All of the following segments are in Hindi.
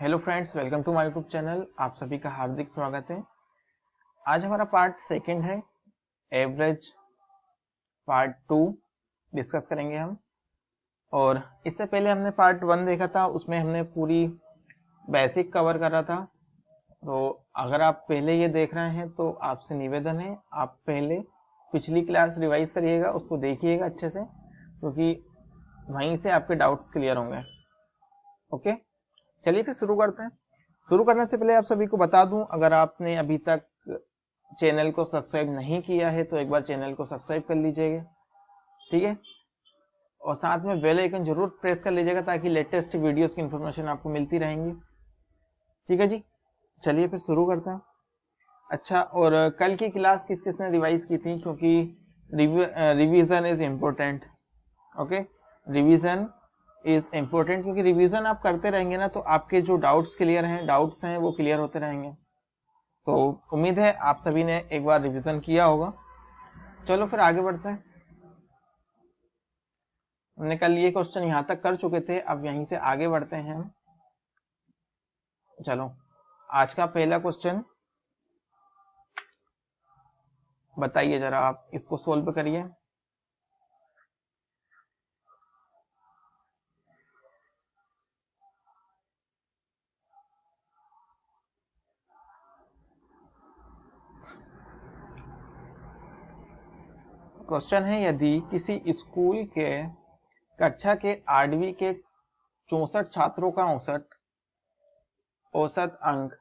Hello friends, welcome to my YouTube channel. आप सभी का हार्दिक स्वागत है। आज हमारा पार्ट सेकंड है, एवरेज पार्ट 2 डिस्कस करेंगे हम। और इससे पहले हमने पार्ट 1 देखा था, उसमें हमने पूरी बेसिक कवर करा था। तो अगर आप पहले ये देख रहे हैं तो आपसे निवेदन है, आप पहले पिछली क्लास रिवाइज करिएगा, उसको देखिएगा अच्छे से, क्योंकि वहीं से आपके डाउट्स क्लियर होंगे। ओके, चलिए फिर शुरू करते हैं। शुरू करने से पहले आप सभी को बता दूं, अगर आपने अभी तक चैनल को सब्सक्राइब नहीं किया है तो एक बार चैनल को सब्सक्राइब कर लीजिएगा, ठीक है। और साथ में बेल आइकन जरूर प्रेस कर लीजिएगा ताकि लेटेस्ट वीडियोस की इंफॉर्मेशन आपको मिलती रहेंगी, ठीक है जी। चलिए फिर शुरू करते हैं। अच्छा, और कल की क्लास किस किसने रिवाइज की थी, क्योंकि revision is important. Okay, revision is important, क्योंकि रिवीजन आप करते रहेंगे ना तो आपके जो डाउट्स हैं वो क्लियर होते रहेंगे। तो उम्मीद है आप सभी ने एक बार रिवीजन किया होगा। चलो फिर आगे बढ़ते हैं। हमने कल ये क्वेश्चन यहाँ तक कर चुके थे, अब यहीं से आगे बढ़ते हैं हम। चलो, आज का पहला क्वेश्चन बताइए जरा, आप इसको सोल्व करिए। क्वेश्चन है, यदि किसी स्कूल के कक्षा के 8वीं के 64 छात्रों का औसत अंक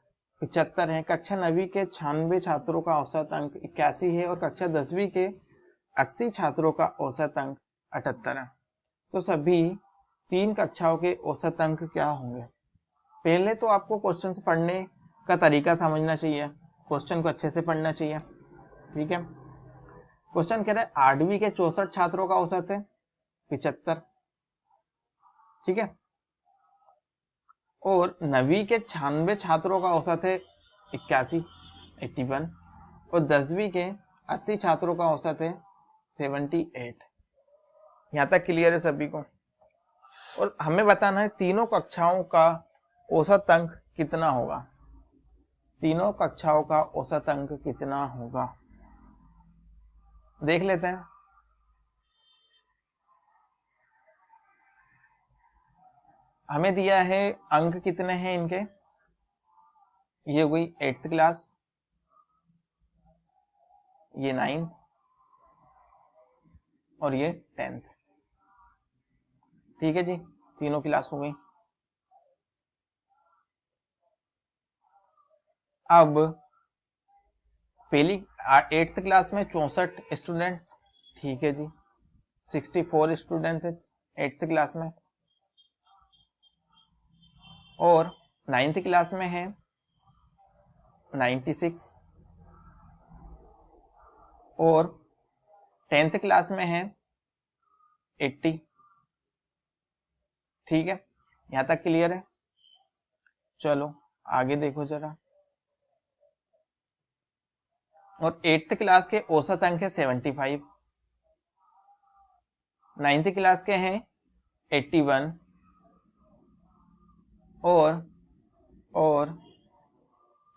75 है, कक्षा 9वीं के 96 छात्रों का औसत अंक 81 है और कक्षा 10वीं के 80 छात्रों का औसत अंक 78 है, तो सभी 3 कक्षाओं के औसत अंक क्या होंगे। पहले तो आपको क्वेश्चन से पढ़ने का तरीका समझना चाहिए, क्वेश्चन को अच्छे से पढ़ना चाहिए, ठीक है। क्वेश्चन कह रहा है 8वीं के 64 छात्रों का औसत है 75, ठीक है, और 9वीं के 96 छात्रों का औसत है 81 81, और 10वीं के 80 छात्रों का औसत है 78। यहाँ तक क्लियर है सभी को। और हमें बताना है तीनों कक्षाओं का औसत अंक कितना होगा। तीनों कक्षाओं का औसत अंक कितना होगा, देख लेते हैं। हमें दिया है अंक कितने हैं इनके, ये हो गई 8th क्लास, ये 9th और ये 10th, ठीक है जी, तीनों क्लास हो गई। अब पहली 8th क्लास में 64 स्टूडेंट्स, ठीक है जी, 64 स्टूडेंट थे 8th क्लास में, और 9th क्लास में है 96, और 10th क्लास में है 80, ठीक है। यहां तक क्लियर है। चलो आगे देखो जरा। और 8th क्लास के औसत अंक है 75, 9th क्लास के हैं 81, और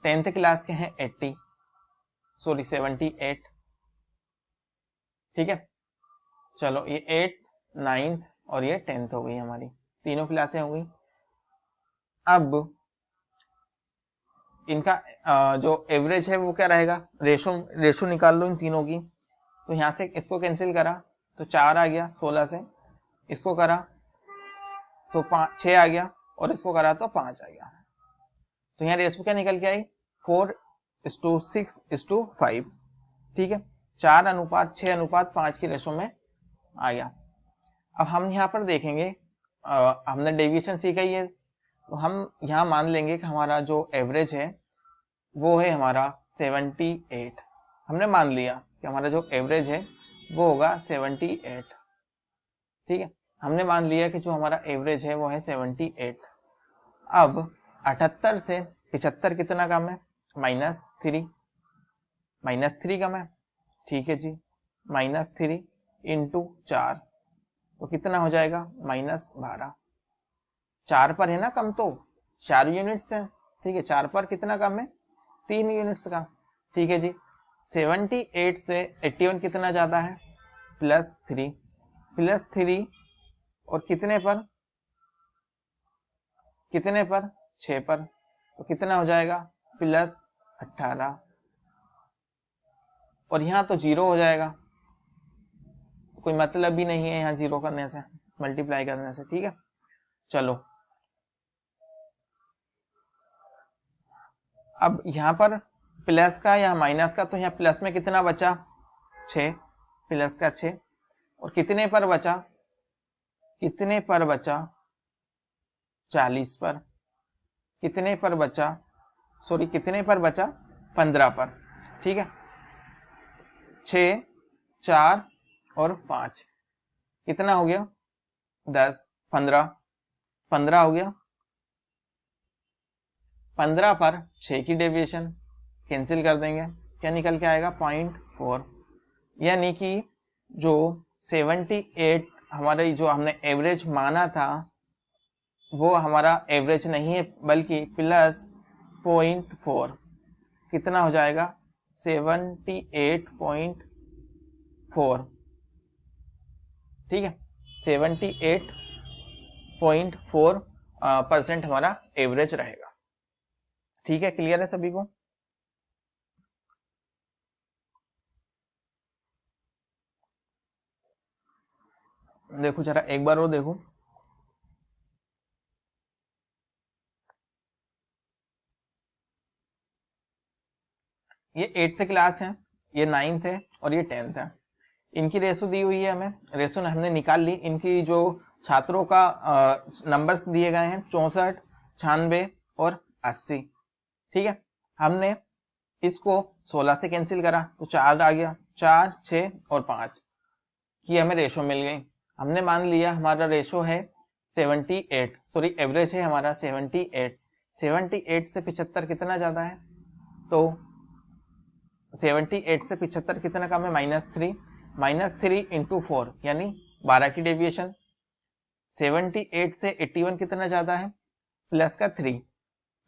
10th क्लास के हैं 78, ठीक है। चलो ये 8th 9th और ये 10th हो गई, हमारी तीनों क्लासें हो गई। अब इनका जो एवरेज है वो क्या रहेगा, रेशो निकाल लो इन तीनों की। तो यहाँ से इसको कैंसिल करा तो 4 आ गया 16 से, इसको करा तो 6 आ गया, और इसको करा तो 5 आ गया। तो यहाँ रेशो क्या निकल के आई, 4:6:5, ठीक है। 4:6:5 की रेशो में आ गया। अब हम यहाँ पर देखेंगे, हमने डेविएशन सीखा ही है, तो हम यहाँ मान लेंगे कि हमारा जो एवरेज है वो है हमारा 78। हमने मान लिया कि हमारा जो एवरेज है वो होगा 78, ठीक है। हमने मान लिया कि जो हमारा एवरेज है वो है 78। अब 78 से 75 कितना कम है, -3, -3 कम है, ठीक है जी। -3 इंटू 4 तो कितना हो जाएगा, -12। 4 पर है ना कम, तो 4 यूनिट्स है, ठीक है। 4 पर कितना कम है, 3 यूनिट्स का, ठीक है जी। 78 से 81 कितना ज्यादा है, +3, +3 और कितने पर, 6 पर, तो कितना हो जाएगा, +18, और यहाँ तो 0 हो जाएगा, तो कोई मतलब भी नहीं है यहाँ 0 करने से, मल्टीप्लाई करने से, ठीक है। चलो अब यहाँ पर प्लस का या माइनस का, तो यहाँ प्लस में कितना बचा, 6, प्लस का 6, और कितने पर बचा, 40 पर, कितने पर बचा, कितने पर बचा, 15 पर, ठीक है। 6, 4 और 5 कितना हो गया, 10, 15 हो गया। 15 पर 6 की डेविएशन कैंसिल कर देंगे, क्या निकल के आएगा, 0.4, यानी कि जो 78 हमारे जो हमने एवरेज माना था वो हमारा एवरेज नहीं है बल्कि +0.4, कितना हो जाएगा, 78.4, ठीक है। 78.4% हमारा एवरेज रहेगा, ठीक है। क्लियर है सभी को। देखो जरा एक बार वो देखो, ये 8th क्लास है, ये 9th है और ये 10th है। इनकी रेशो दी हुई है, हमें रेशो हमने निकाल ली। इनकी जो छात्रों का नंबर्स दिए गए हैं 64, 96 और 80, ठीक है। हमने इसको 16 से कैंसिल करा तो 4 आ गया, 4, 6 और 5 की हमें रेशो मिल गई। हमने मान लिया हमारा रेशो है 78, सॉरी एवरेज है हमारा 78। 78 से 75 कितना ज्यादा है, तो 78 से 75 कितना कम है, -3, -3 इंटू 4 यानी 12 की डेविएशन। 78 से 81 कितना ज्यादा है, +3,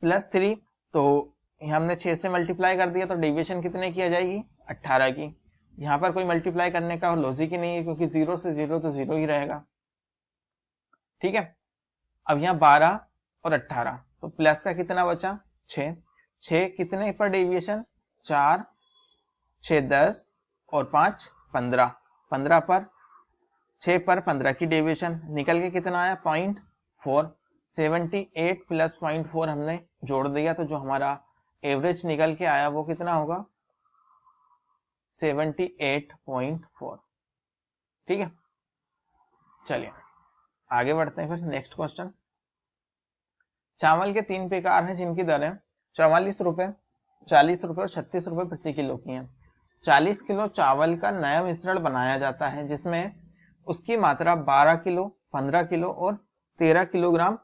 +3, तो हमने 6 से मल्टीप्लाई कर दिया तो डेविएशन कितने की आ जाएगी, 18 की। यहाँ पर कोई मल्टीप्लाई करने का लॉजिक ही नहीं है क्योंकि 0 से 0 तो 0 ही रहेगा, ठीक है। अब यहाँ 12 और 18, तो प्लस का कितना बचा, 6, 6 कितने पर डेविएशन, 4, 6 10 और 5 15, 15 पर, 6 पर 15 की डेविएशन निकल के कितना आया, 0.4। 78 प्लस 0.4 हमने जोड़ दिया तो जो हमारा एवरेज निकल के आया वो कितना होगा, 78.4, ठीक है। चलिए आगे बढ़ते हैं फिर नेक्स्ट क्वेश्चन। चावल के 3 प्रकार हैं जिनकी दरें 44 रुपए, 40 रुपए और 36 रुपए प्रति किलो की हैं। 40 किलो चावल का नया मिश्रण बनाया जाता है जिसमें उसकी मात्रा 12 किलो, 15 किलो और 13 किलोग्राम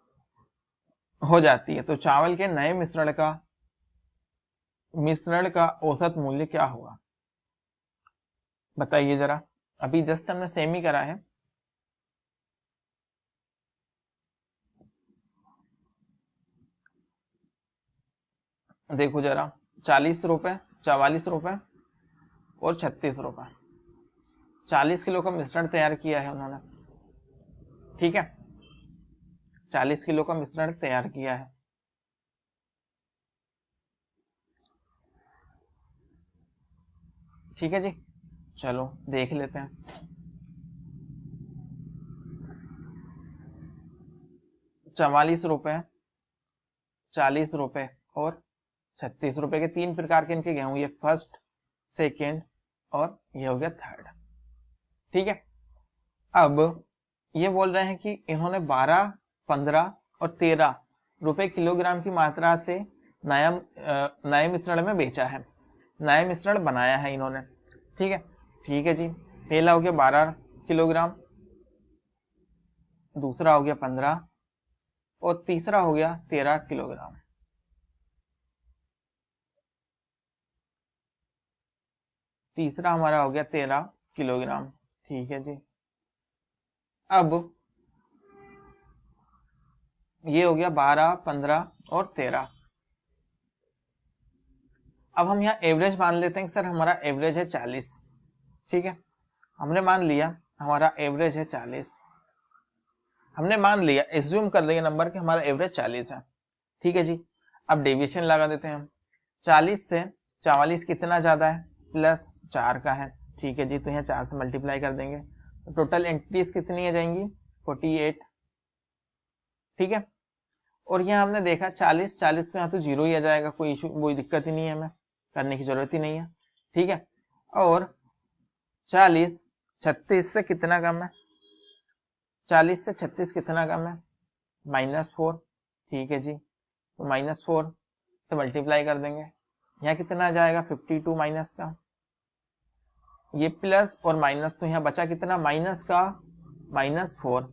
हो जाती है। तो चावल के नए मिश्रण का औसत मूल्य क्या होगा, बताइए जरा। अभी जस्ट हमने सेम ही करा है। देखो जरा, 40 रुपए, 44 रुपए और 36 रुपए, 40 किलो का मिश्रण तैयार किया है उन्होंने, ठीक है। 40 किलो का मिश्रण तैयार किया है, ठीक है जी। चलो देख लेते हैं। 44 रुपए, 40 रुपए और 36 रुपए के 3 प्रकार के इनके गेहूं, ये फर्स्ट, सेकेंड और ये हो गया थर्ड, ठीक है। अब ये बोल रहे हैं कि इन्होंने 12, 15 और 13 रुपए किलोग्राम की मात्रा से नए मिश्रण में बेचा है, नया मिश्रण बनाया है इन्होंने, ठीक है। ठीक है जी, पहला हो गया 12 किलोग्राम, दूसरा हो गया 15 और तीसरा हो गया 13 किलोग्राम। तीसरा हमारा हो गया 13 किलोग्राम, ठीक है जी। अब ये हो गया 12, 15 और 13। अब हम यहाँ एवरेज मान लेते हैं कि सर हमारा एवरेज है 40। ठीक है, हमने मान लिया हमारा एवरेज है 40। हमने मान लिया, एज्यूम कर लिया नंबर कि हमारा एवरेज 40 है। ठीक है जी, अब डेविएशन लगा देते हैं हम। 40 से 44 कितना ज्यादा है? प्लस 4 का है। ठीक है जी, तो यहाँ 4 से मल्टीप्लाई कर देंगे तो टोटल एंट्रीज कितनी आ जाएंगी? 48। ठीक है, और यहाँ हमने देखा 40 40 तो यहाँ तो जीरो ही आ जाएगा, कोई इशू, कोई दिक्कत ही नहीं है, हमें करने की जरूरत ही नहीं है। ठीक है, और 40 36 से कितना कम है? 40 से 36 कितना कम है? -4। ठीक है जी, तो -4 से मल्टीप्लाई कर देंगे, यहाँ कितना आ जाएगा? 52 माइनस का, ये प्लस और माइनस, तो यहाँ बचा कितना? माइनस का -4।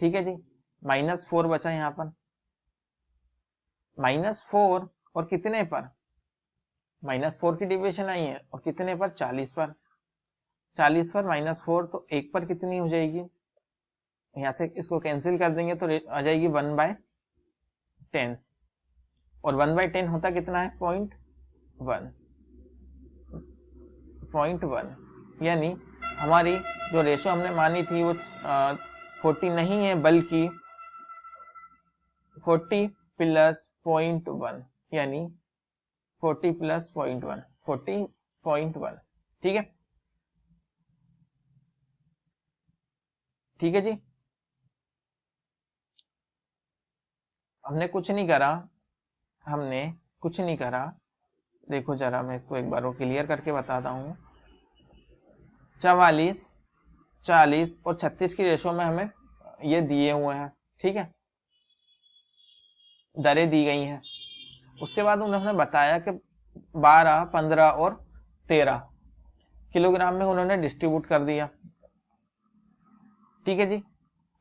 ठीक है जी, -4 बचा यहाँ पर। -4 और कितने पर? -4 की डिविएशन आई है, और कितने पर? 40 पर। 40 पर -4 तो 1 पर कितनी हो जाएगी? यहाँ से इसको कैंसिल कर देंगे तो आ जाएगी 1/10, और 1/10 होता कितना है? 0.1, यानी हमारी जो रेशो हमने मानी थी वो 40 नहीं है, बल्कि 40 प्लस 0.1, यानी 40 प्लस 0.1, 40.1। ठीक है, ठीक है जी, हमने कुछ नहीं करा, हमने कुछ नहीं करा। देखो जरा मैं इसको एक बार और क्लियर करके बताता हूँ। 44, 40 और 36 की रेशो में हमें ये दिए हुए हैं। ठीक है, दरें दी गई हैं। उसके बाद उन्होंने बताया कि 12, 15 और 13 किलोग्राम में उन्होंने डिस्ट्रीब्यूट कर दिया। ठीक है जी,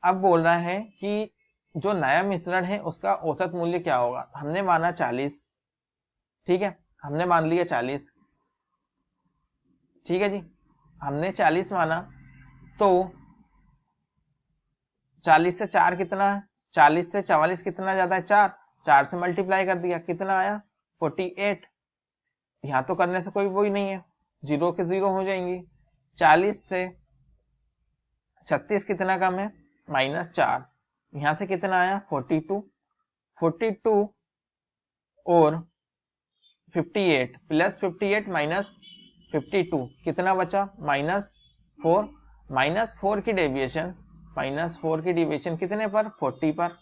अब बोल रहा है कि जो नया मिश्रण है उसका औसत मूल्य क्या होगा? हमने माना 40। ठीक है, हमने मान लिया 40। ठीक है जी, हमने 40 माना, तो 40 से 4 कितना है? 40 से 44 कितना ज्यादा है? 4। 4 से मल्टीप्लाई कर दिया, कितना आया? 48। यहाँ तो करने से कोई वही नहीं है, जीरो के जीरो हो जाएंगी। 40 से 36 कितना कम है? -4। यहाँ से कितना आया? 42। 42 और 58 प्लस 58 माइनस 52 कितना बचा? -4। -4 की डेविएशन, -4 की डेविएशन कितने पर? 40 पर।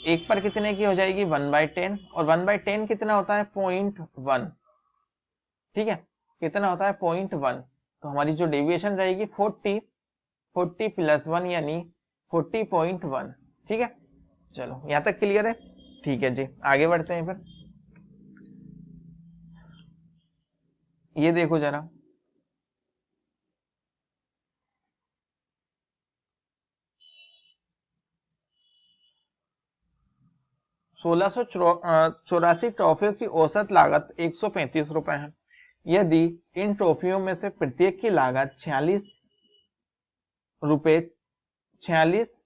1 पर कितने की हो जाएगी? 1/10, और 1/10 कितना होता है? 0.1। ठीक है, कितना होता है? 0.1। तो हमारी जो डेविएशन रहेगी 40, 40 प्लस 1 यानी 40.1। ठीक है, चलो यहाँ तक क्लियर है? ठीक है जी, आगे बढ़ते हैं फिर। ये देखो जरा, सोलह सौ चौरासी ट्रॉफियों की औसत लागत 135 रुपए है। यदि इन ट्रॉफियों में से प्रत्येक की लागत 46 रुपए 46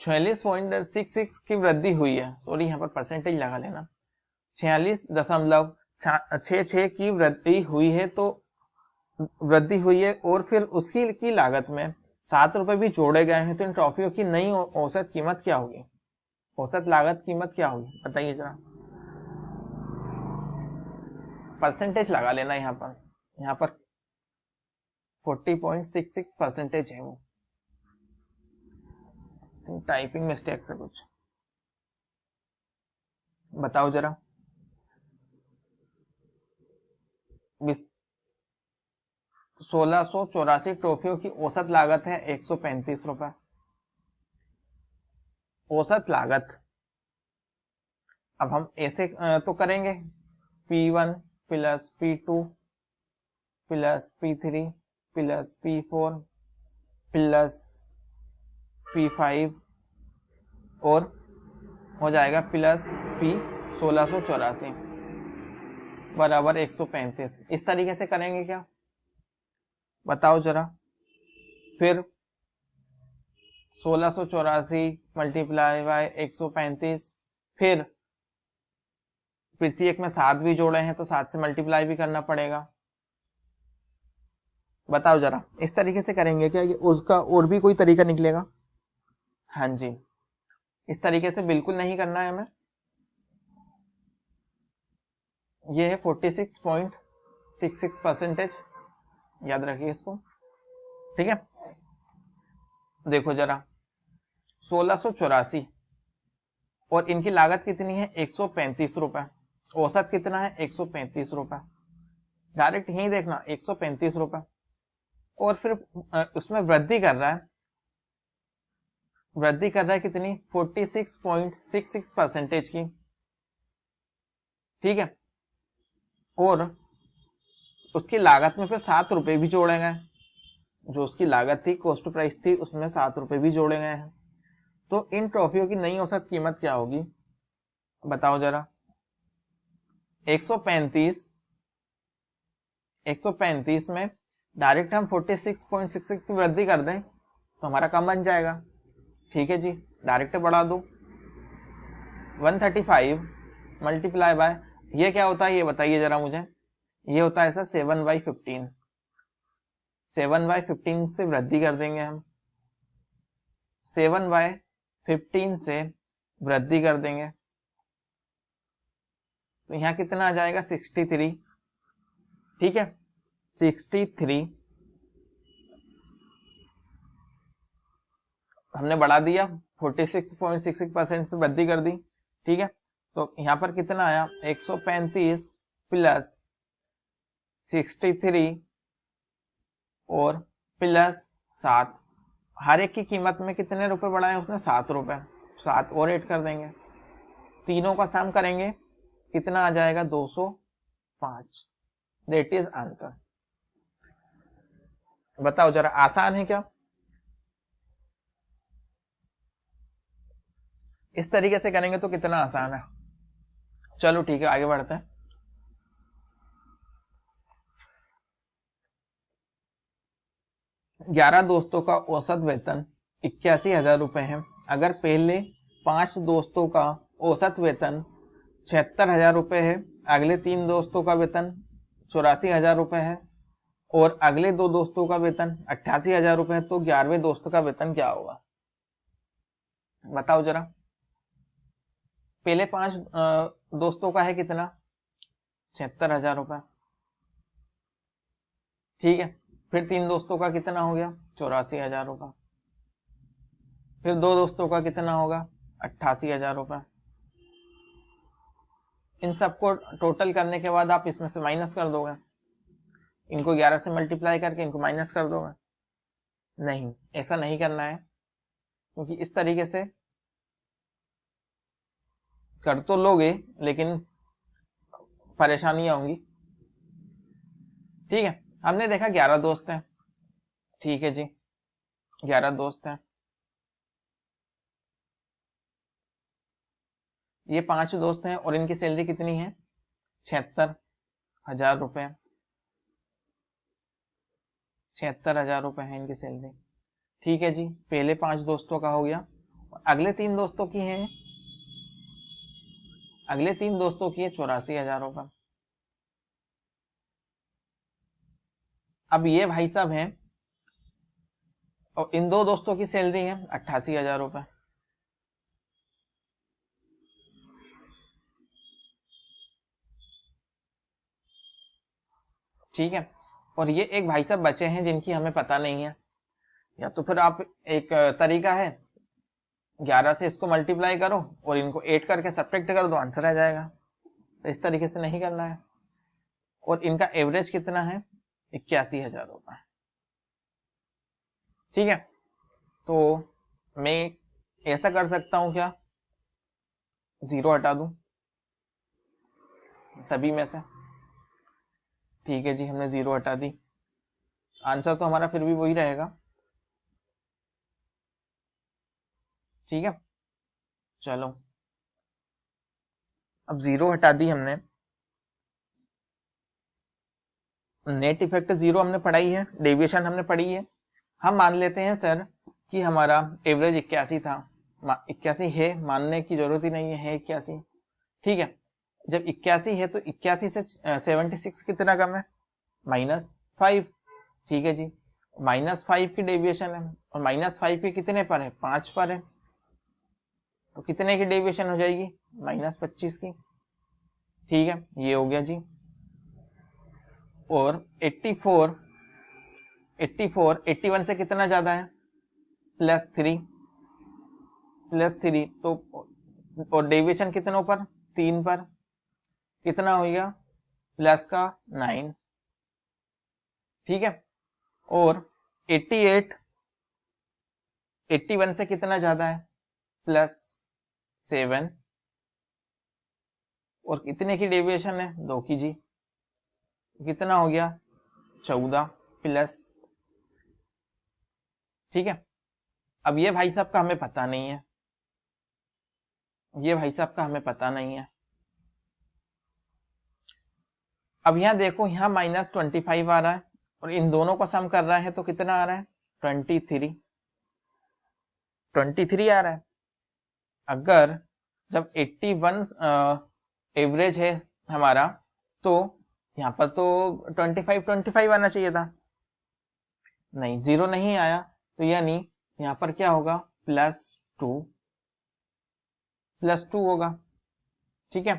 46.66 की वृद्धि हुई है, सॉरी यहाँ पर परसेंटेज लगा लेना, 46.66 की वृद्धि हुई है, तो वृद्धि हुई है, और फिर उसकी की लागत में 7 रुपए भी जोड़े गए हैं, तो इन ट्रॉफियों की नई औसत कीमत क्या होगी? औसत लागत कीमत क्या होगी बताइए जरा, परसेंटेज लगा लेना यहाँ पर। यहाँ पर 40.66 परसेंटेज है वो, टाइपिंग मिस्टेक से कुछ बताओ जरा। 1684 ट्रॉफियों की औसत लागत है 135 रुपए। औसत लागत, अब हम ऐसे तो करेंगे, P1 plus P2 plus P3 plus P4 plus P5 और हो जाएगा प्लस P 1684 बराबर 135। इस तरीके से करेंगे क्या, बताओ जरा। फिर 1684 मल्टीप्लाई बाय 135, फिर प्रत्येक में 7 भी जोड़े हैं तो 7 से मल्टीप्लाई भी करना पड़ेगा। बताओ जरा, इस तरीके से करेंगे क्या, ये उसका और भी कोई तरीका निकलेगा? हाँ जी, इस तरीके से बिल्कुल नहीं करना है हमें। ये है 46.66%, याद रखिए इसको, ठीक है। देखो जरा, 1684 और इनकी लागत कितनी है 135 रुपए, औसत कितना है 135 रुपए, डायरेक्ट यही देखना 135 रुपए, और फिर उसमें वृद्धि कर रहा है, कितनी 46.66% की, ठीक है। और उसकी लागत में फिर 7 रुपए भी जोड़े गए, जो उसकी लागत थी, कॉस्ट प्राइस थी, उसमें 7 रुपए भी जोड़े गए हैं। तो इन ट्रॉफियों की नई औसत कीमत क्या होगी, बताओ जरा। 135 में डायरेक्ट हम 46.66 की वृद्धि कर दें तो हमारा कम बन जाएगा, ठीक है जी, डायरेक्ट बढ़ा दो। 135 मल्टीप्लाई बाय, ये क्या होता है ये बताइए जरा मुझे। ये होता है सर 7/15, 7/15 से वृद्धि कर देंगे हम, 7/15 से वृद्धि कर देंगे तो यहाँ कितना आ जाएगा 63, ठीक है। 63 हमने बढ़ा दिया, 46.66% से वृद्धि कर दी, ठीक है। तो यहाँ पर कितना आया 135 प्लस 63 और प्लस 7, हर एक की कीमत में कितने रुपए बढ़ाए उसने 7 रुपए, 7 और ऐड कर देंगे, तीनों का सम करेंगे कितना आ जाएगा 205, दैट इज आंसर। बताओ जरा, आसान है क्या? इस तरीके से करेंगे तो कितना आसान है। चलो ठीक है, आगे बढ़ते हैं। ग्यारह दोस्तों का औसत वेतन 81,000 रुपए है। अगर पहले 5 दोस्तों का औसत वेतन 76,000 रुपए है, अगले 3 दोस्तों का वेतन 84,000 रुपए है और अगले 2 दोस्तों का वेतन 88,000 रुपए है, तो 11वें दोस्त का वेतन क्या होगा, बताओ जरा। पहले 5 दोस्तों का है कितना 76,000 रुपए, ठीक है। फिर 3 दोस्तों का कितना हो गया 84,000 रुपए, फिर 2 दोस्तों का कितना होगा 88,000 रुपए। इन सबको टोटल करने के बाद आप इसमें से माइनस कर दोगे, इनको 11 से मल्टीप्लाई करके इनको माइनस कर दोगे। नहीं, ऐसा नहीं करना है, क्योंकि इस तरीके से कर तो लोगे लेकिन परेशानियां होंगी, ठीक है। हमने देखा 11 दोस्त हैं, ठीक है जी, 11 दोस्त हैं, ये 5 दोस्त हैं और इनकी सैलरी कितनी है 76,000 रुपए, 76,000 रुपए है इनकी सैलरी, ठीक है जी। पहले 5 दोस्तों का हो गया, अगले 3 दोस्तों की है, अगले 3 दोस्तों की है 84,000 रुपए। अब ये भाई साहब हैं और इन 2 दोस्तों की सैलरी है 88,000 रुपए, ठीक है। और ये एक भाई साहब बचे हैं जिनकी हमें पता नहीं है, या तो फिर आप एक तरीका है 11 से इसको मल्टीप्लाई करो और इनको 8 करके सब्ट्रैक्ट कर दो, आंसर आ जाएगा। तो इस तरीके से नहीं करना है। और इनका एवरेज कितना है 81,000 रुपए, ठीक है। तो मैं ऐसा कर सकता हूं क्या, 0 हटा दूं सभी में से, ठीक है जी, हमने 0 हटा दी, आंसर तो हमारा फिर भी वही रहेगा, ठीक है। चलो, अब 0 हटा दी हमने, नेट इफेक्ट 0 हमने पढ़ाई है, डेविएशन हमने पढ़ी है। हम मान लेते हैं सर कि हमारा एवरेज 81 था, 81 है, मानने की जरूरत ही नहीं है 81, ठीक है। जब 81 है तो 81 से 76 कितना कम है, -5, ठीक है जी। -5 की डेविएशन है और -5 के कितने पर है, 5 पर है, तो कितने की डेविएशन हो जाएगी, -25 की, ठीक है। ये हो गया जी। और 84 81 से कितना ज्यादा है, +3 तो, और डेविएशन कितनों पर, 3 पर, कितना हो गया, प्लस का 9, ठीक है। और 88 81 से कितना ज्यादा है, +7, और कितने की डेविएशन है, 2 की जी, कितना हो गया, 14 प्लस, ठीक है। अब ये भाई साहब का हमें पता नहीं है, ये भाई साहब का हमें पता नहीं है। अब यहाँ देखो, यहाँ -25 आ रहा है और इन दोनों को सम कर रहा है तो कितना आ रहा है, 23 आ रहा है। अगर जब 81 एवरेज है हमारा, तो यहाँ पर तो 25 आना चाहिए था, नहीं, 0 नहीं आया, तो यानी यहाँ पर क्या होगा, +2 होगा, ठीक है,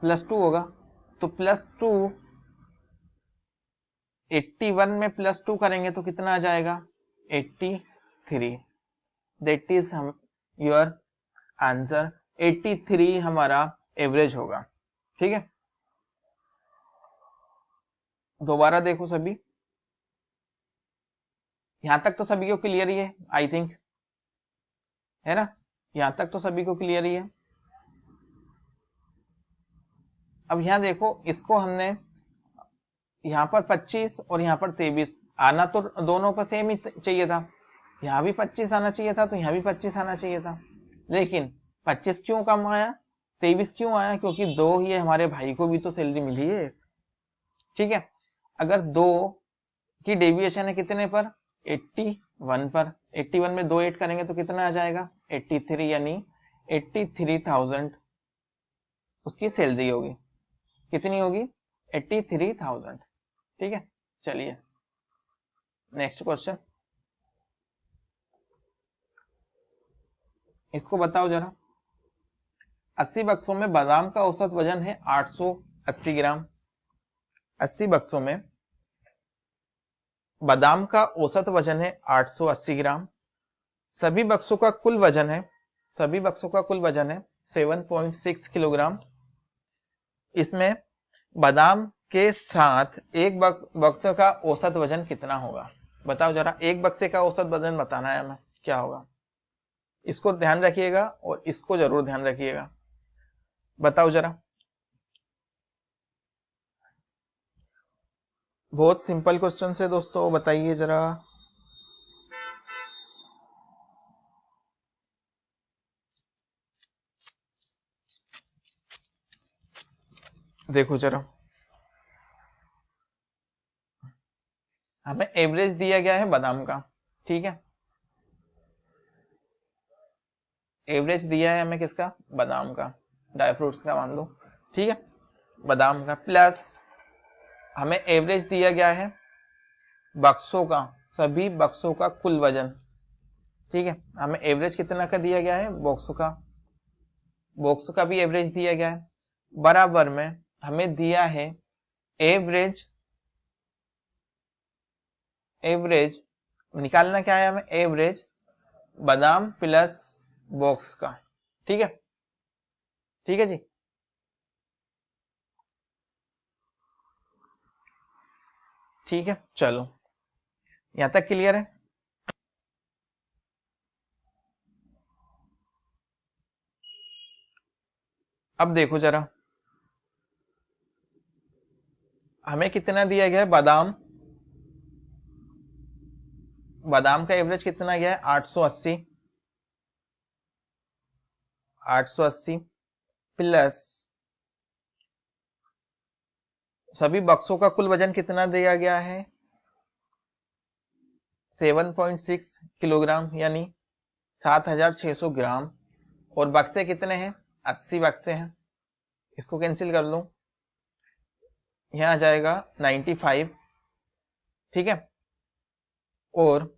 +2 होगा। तो +2 81 में +2 करेंगे तो कितना आ जाएगा, 83, दैट इज हम योर आंसर, 83 हमारा एवरेज होगा, ठीक है। दोबारा देखो सभी, यहां तक तो सभी को क्लियर ही है आई थिंक, है ना, यहां तक तो सभी को क्लियर ही है। अब यहां देखो, इसको हमने यहाँ पर 25 और यहाँ पर 23 आना तो दोनों पर सेम ही चाहिए था, यहाँ भी 25 आना चाहिए था तो यहाँ भी 25 आना चाहिए था, लेकिन 25 क्यों कम आया, 23 क्यों आया, क्योंकि 2 ये हमारे भाई को भी तो सैलरी मिली है, ठीक है। अगर 2 की डेविएशन है कितने पर, 81 पर, 81 में 2 ऐड करेंगे तो कितना आ जाएगा, 83, यानी 83,000 उसकी सैलरी होगी, कितनी होगी, 83,000, ठीक है। चलिए नेक्स्ट क्वेश्चन, इसको बताओ जरा। 80 बक्सों में बादाम का औसत वजन है 880 ग्राम, 80 बक्सों में बादाम का औसत वजन है 880 ग्राम, सभी बक्सों का कुल वजन है, 7.6 किलोग्राम। इसमें बादाम के साथ एक बक्से का औसत वजन कितना होगा, बताओ जरा, एक बक्से का औसत वजन बताना है हमें, क्या होगा, इसको ध्यान रखिएगा और इसको जरूर ध्यान रखिएगा, बताओ जरा। बहुत सिंपल क्वेश्चन है दोस्तों, बताइए जरा। देखो जरा, हमें एवरेज दिया गया है बादाम का, ठीक है, एवरेज दिया है हमें किसका, बादाम का, ड्राई फ्रूट्स का मान लो, ठीक है, बादाम का, प्लस हमें एवरेज दिया गया है बक्सों का, सभी बक्सों का कुल वजन, ठीक है। हमें एवरेज कितना का दिया गया है, बॉक्स का भी एवरेज दिया गया है, बराबर में हमें दिया है एवरेज निकालना क्या है हमें, एवरेज बादाम प्लस बॉक्स का, ठीक है, ठीक है जी। ठीक है, चलो यहां तक क्लियर है। अब देखो जरा, हमें कितना दिया गया है, बादाम का एवरेज कितना गया है, 880 प्लस सभी बक्सों का कुल वजन कितना दिया गया है, 7.6 किलोग्राम यानी 7600 ग्राम। और बक्से कितने हैं? 80 बक्से हैं। इसको कैंसिल कर लूं, यहाँ आ जाएगा 95, ठीक है। और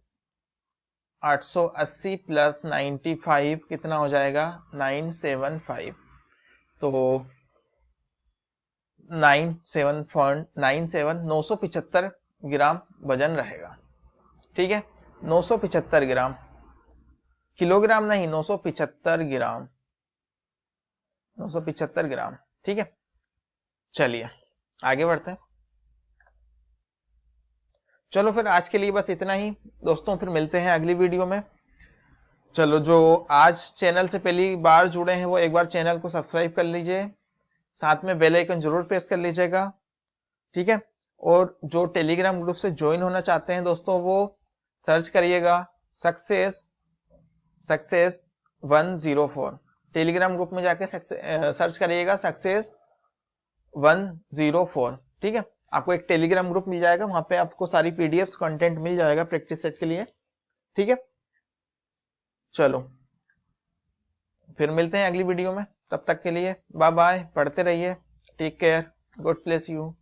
880 प्लस 95 कितना हो जाएगा? 975। तो 975 ग्राम वजन रहेगा, ठीक है। 975 ग्राम, किलोग्राम नहीं, 975 ग्राम, 975 ग्राम, ठीक है। चलिए आगे बढ़ते हैं। चलो फिर आज के लिए बस इतना ही दोस्तों, फिर मिलते हैं अगली वीडियो में। चलो, जो आज चैनल से पहली बार जुड़े हैं वो एक बार चैनल को सब्सक्राइब कर लीजिए, साथ में बेल आइकन जरूर प्रेस कर लीजिएगा, ठीक है। और जो टेलीग्राम ग्रुप से ज्वाइन होना चाहते हैं दोस्तों, वो सर्च करिएगा सक्सेस 104। टेलीग्राम ग्रुप में जाके सर्च करिएगा सक्सेस 104, ठीक है। आपको एक टेलीग्राम ग्रुप मिल जाएगा, वहां पे आपको सारी पीडीएफ कंटेंट मिल जाएगा प्रैक्टिस सेट के लिए, ठीक है। चलो फिर मिलते हैं अगली वीडियो में, तब तक के लिए बाय बाय, पढ़ते रहिए, take care, God bless you.